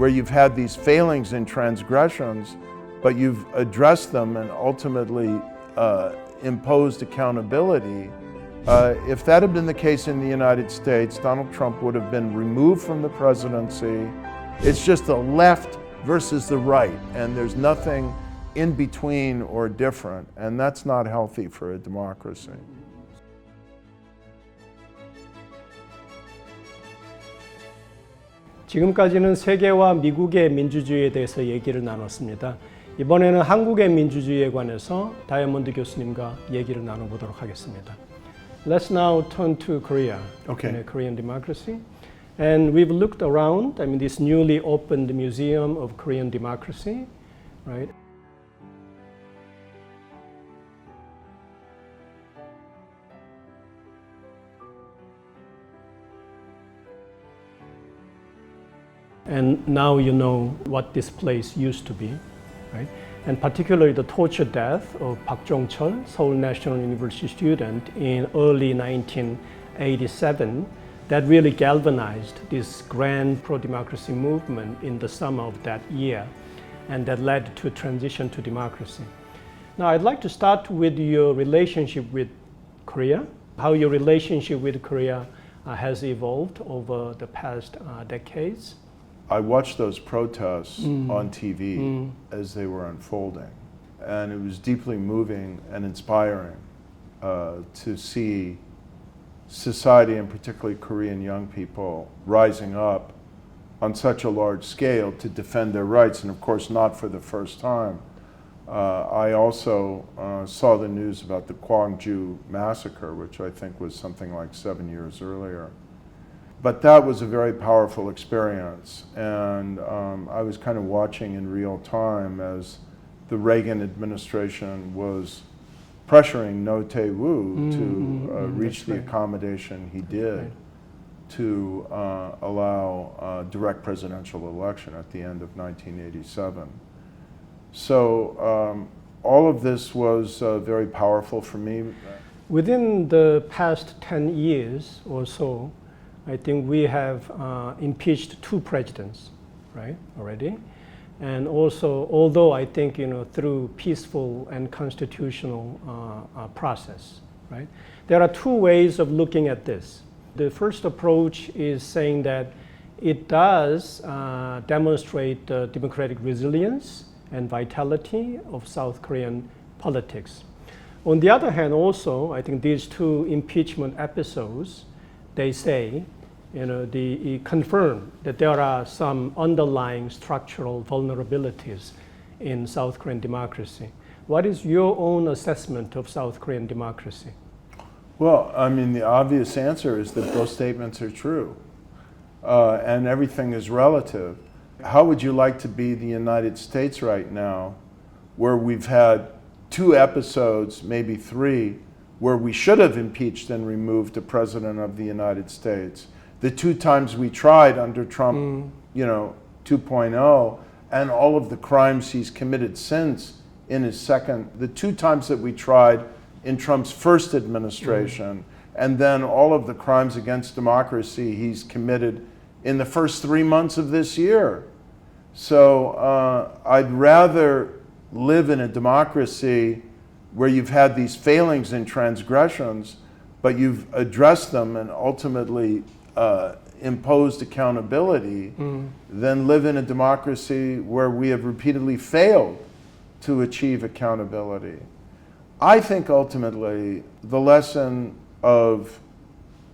where you've had these failings and transgressions, but you've addressed them and ultimately imposed accountability. If that had been the case in the United States, Donald Trump would have been removed from the presidency. It's just the left versus the right, and there's nothing in between or different, and that's not healthy for a democracy. 지금까지는 세계와 미국의 민주주의에 대해서 얘기를 나눴습니다. 이번에는 한국의 민주주의에 관해서 다이아몬드 교수님과 얘기를 나눠보도록 하겠습니다. Let's now turn to Korea, Okay. Korean democracy. And we've looked around, this newly opened Museum of Korean Democracy, right? And now you know what this place used to be, right? And particularly the torture death of Park Jong-chul, Seoul National University student in early 1987, that really galvanized this grand pro-democracy movement in the summer of that year, and that led to a transition to democracy. Now I'd like to start with your relationship with Korea, how your relationship with Korea has evolved over the past decades. I watched those protests on TV as they were unfolding, and it was deeply moving and inspiring to see society, and particularly Korean young people, rising up on such a large scale to defend their rights, and of course not for the first time. I also saw the news about the Gwangju massacre, which I think was something like 7 years earlier. But that was a very powerful experience, and I was kind of watching in real time as the Reagan administration was pressuring No Tae-woo to reach the accommodation he did to allow direct presidential election at the end of 1987. So all of this was very powerful for me. Within the past 10 years or so, I think we have impeached 2 presidents, right, already. And also, although I think, through peaceful and constitutional process, right? There are 2 ways of looking at this. The first approach is saying that it does demonstrate the democratic resilience and vitality of South Korean politics. On the other hand, also, I think these 2 impeachment episodes, they say, they confirm that there are some underlying structural vulnerabilities in South Korean democracy. What is your own assessment of South Korean democracy? Well, the obvious answer is that those statements are true, and everything is relative. How would you like to be the United States right now, where we've had 2 episodes, maybe 3, where we should have impeached and removed the President of the United States? The 2 times we tried under Trump, 2.0, and all of the crimes he's committed since in his second, the 2 times that we tried in Trump's first administration, and then all of the crimes against democracy he's committed in the first 3 months of this year. So I'd rather live in a democracy where you've had these failings and transgressions, but you've addressed them and ultimately imposed accountability, than live in a democracy where we have repeatedly failed to achieve accountability. I think ultimately the lesson of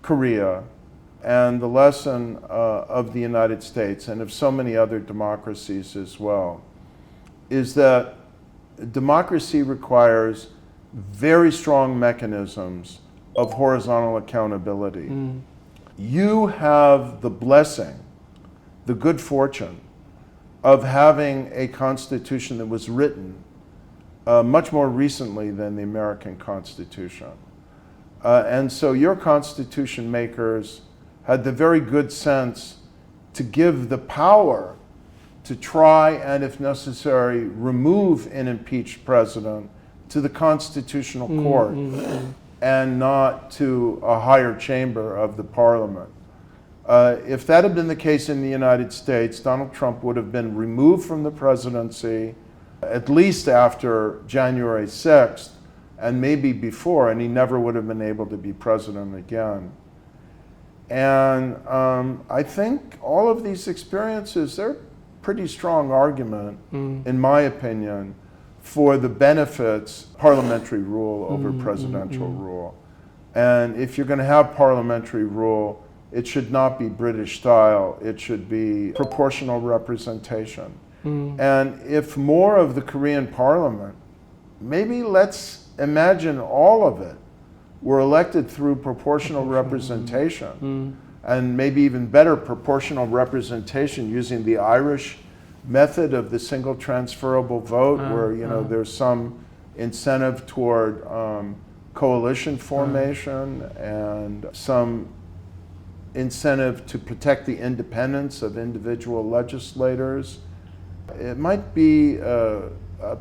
Korea and the lesson of the United States and of so many other democracies as well is that democracy requires very strong mechanisms of horizontal accountability. You have the blessing, the good fortune of having a constitution that was written much more recently than the American Constitution. And so your constitution makers had the very good sense to give the power to try and, if necessary, remove an impeached president to the Constitutional Court and not to a higher chamber of the parliament. If that had been the case in the United States, Donald Trump would have been removed from the presidency at least after January 6th, and maybe before, and he never would have been able to be president again. And I think all of these experiences, they're pretty strong argument, in my opinion, for the benefits parliamentary rule over presidential rule. And if you're going to have parliamentary rule, it should not be British style. It should be proportional representation. And if more of the Korean parliament, maybe let's imagine all of it, were elected through proportional representation, and maybe even better proportional representation using the Irish method of the single transferable vote, where there's some incentive toward coalition formation and some incentive to protect the independence of individual legislators. It might be a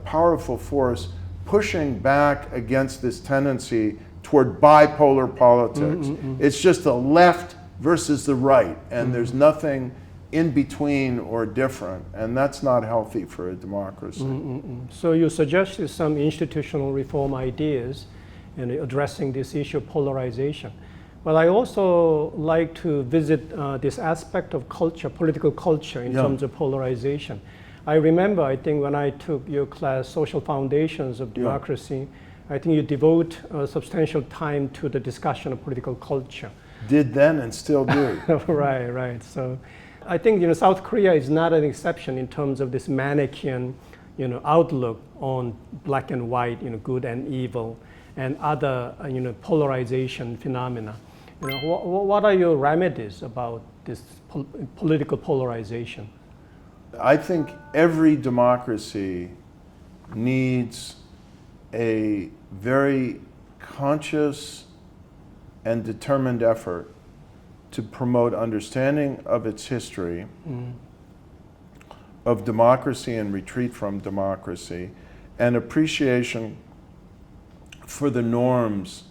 powerful force pushing back against this tendency toward bipolar politics. It's just the left versus the right, and there's nothing in between or different, and that's not healthy for a democracy. So you suggested some institutional reform ideas in addressing this issue of polarization. But I also like to visit this aspect of culture, political culture, in terms of polarization. I remember, I think, when I took your class, Social Foundations of Democracy, I think you devote substantial time to the discussion of political culture. Did then and still do. Right. So I think South Korea is not an exception in terms of this Manichaean outlook on black and white, good and evil, and other polarization phenomena. What are your remedies about this political polarization? I think every democracy needs a very conscious and determined effort to promote understanding of its history, of democracy and retreat from democracy, and appreciation for the norms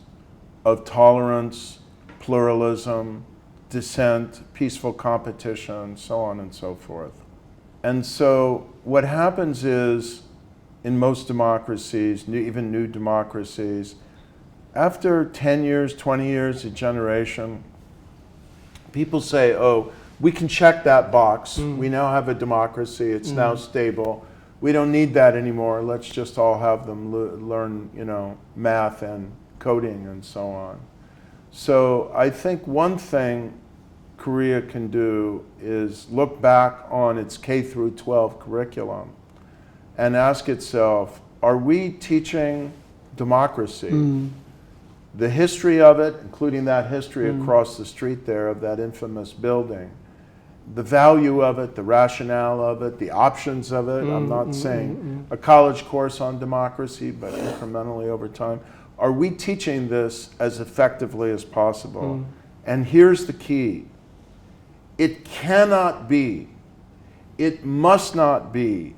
of tolerance, pluralism, dissent, peaceful competition, so on and so forth. And so what happens is, in most democracies, even new democracies, after 10 years, 20 years, a generation, people say, oh, we can check that box. We now have a democracy. It's now stable. We don't need that anymore. Let's just all have them learn, math and coding and so on. So I think one thing Korea can do is look back on its K through 12 curriculum and ask itself, are we teaching democracy? The history of it, including that history across the street there of that infamous building, the value of it, the rationale of it, the options of it. I'm not saying a college course on democracy, but incrementally over time. Are we teaching this as effectively as possible? And here's the key. It cannot be, it must not be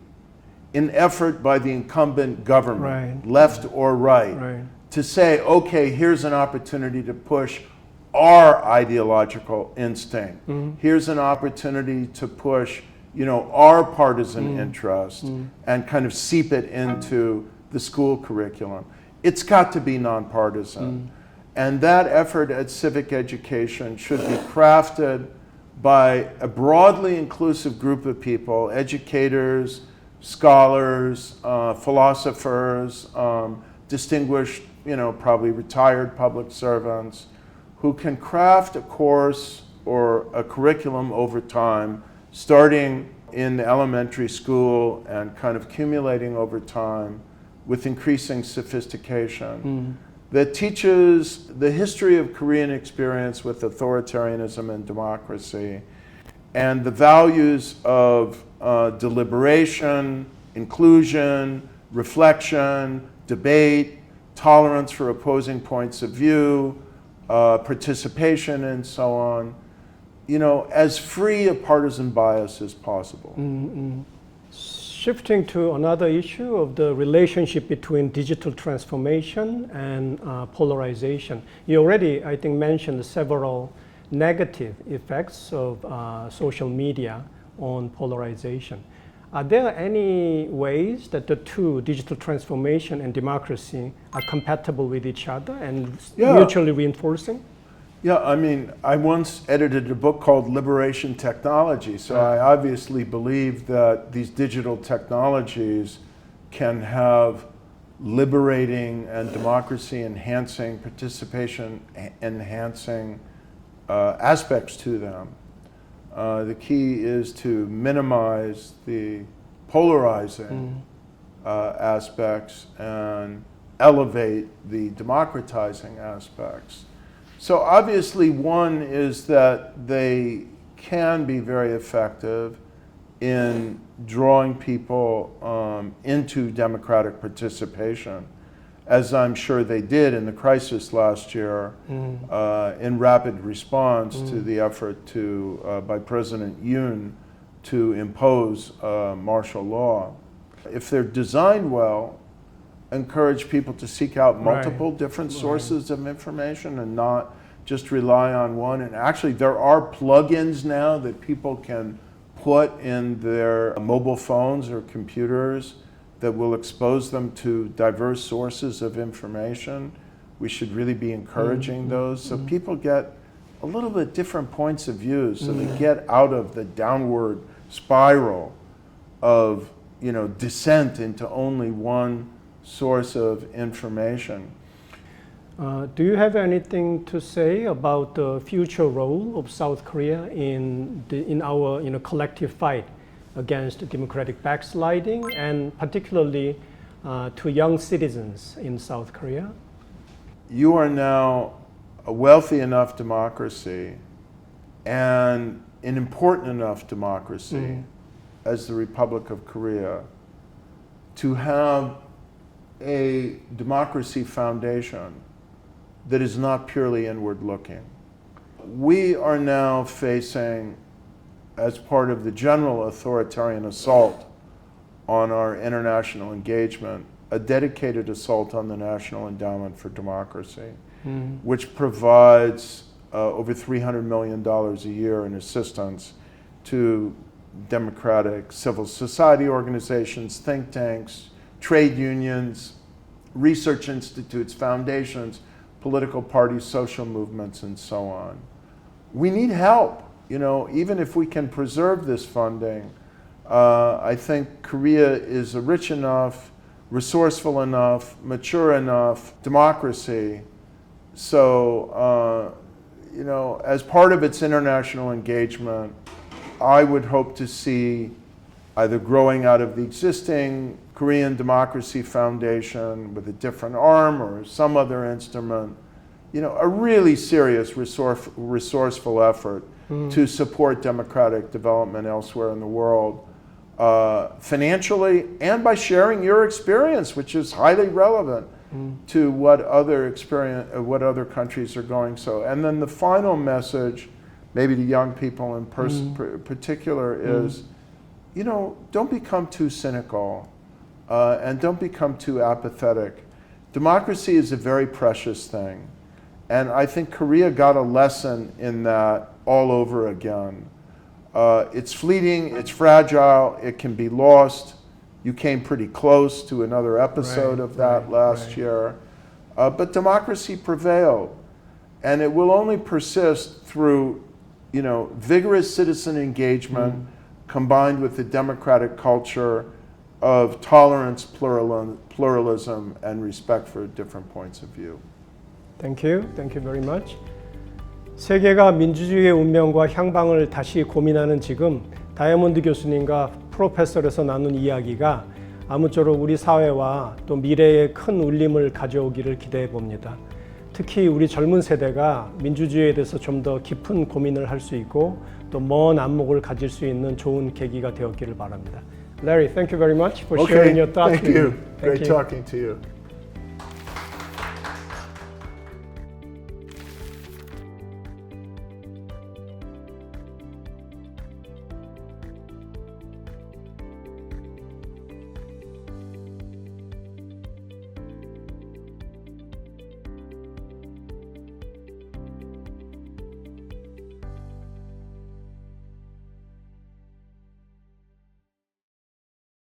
an effort by the incumbent government, left or right, to say, okay, here's an opportunity to push our ideological instinct. Here's an opportunity to push, our partisan interest and kind of seep it into the school curriculum. It's got to be nonpartisan. And that effort at civic education should be crafted by a broadly inclusive group of people, educators, scholars, philosophers, distinguished, probably retired public servants, who can craft a course or a curriculum over time, starting in elementary school and kind of accumulating over time with increasing sophistication, that teaches the history of Korean experience with authoritarianism and democracy, and the values of deliberation, inclusion, reflection, debate, tolerance for opposing points of view, participation, and so on, as free of partisan bias as possible. Shifting to another issue of the relationship between digital transformation and polarization. You already, I think, mentioned several negative effects of social media on polarization. Are there any ways that the two, digital transformation and democracy, are compatible with each other and mutually reinforcing? Yeah, I mean, I once edited a book called Liberation Technology, so I obviously believe that these digital technologies can have liberating and democracy enhancing, participation enhancing aspects to them. The key is to minimize the polarizing aspects and elevate the democratizing aspects. So obviously one is that they can be very effective in drawing people into democratic participation, as I'm sure they did in the crisis last year in rapid response to the effort by President Yoon to impose martial law. If they're designed well, encourage people to seek out multiple different sources of information and not just rely on one. And actually there are plugins now that people can put in their mobile phones or computers that will expose them to diverse sources of information. We should really be encouraging those so people get a little bit different points of view, so they get out of the downward spiral of, you know, descent into only one source of information. Do you have anything to say about the future role of South Korea in our collective fight against democratic backsliding, and particularly to young citizens in South Korea? You are now a wealthy enough democracy and an important enough democracy as the Republic of Korea to have a democracy foundation that is not purely inward looking. We are now facing, as part of the general authoritarian assault on our international engagement, a dedicated assault on the National Endowment for Democracy, which provides over $300 million a year in assistance to democratic civil society organizations, think tanks, trade unions, research institutes, foundations, political parties, social movements, and so on. We need help. You know, even if we can preserve this funding, I think Korea is a rich enough, resourceful enough, mature enough democracy. So, you know, as part of its international engagement, I would hope to see either growing out of the existing Korean Democracy Foundation with a different arm or some other instrument, you know, a really serious resourceful effort to support democratic development elsewhere in the world, financially and by sharing your experience, which is highly relevant to what other countries are going. So, and then the final message, maybe to young people in particular, is, you know, don't become too cynical and don't become too apathetic. Democracy is a very precious thing. And I think Korea got a lesson in that all over again. It's fleeting, it's fragile, it can be lost. You came pretty close to another episode of that last year. But democracy prevailed. And it will only persist through, you know, vigorous citizen engagement combined with the democratic culture of tolerance, pluralism, and respect for different points of view. Thank you. Thank you very much. 세계가 민주주의의 운명과 향방을 다시 고민하는 지금 다이아몬드 교수님과 프로페썰에서 나눈 이야기가 아무쪼록 우리 사회와 또 미래에 큰 울림을 가져오기를 기대해 봅니다. 특히 우리 젊은 세대가 민주주의에 대해서 좀 더 깊은 고민을 할 수 있고 또 먼 안목을 가질 수 있는 좋은 계기가 되었기를 바랍니다. Larry, thank you very much for sharing your thoughts. Thank you. Thank Great you. talking to you.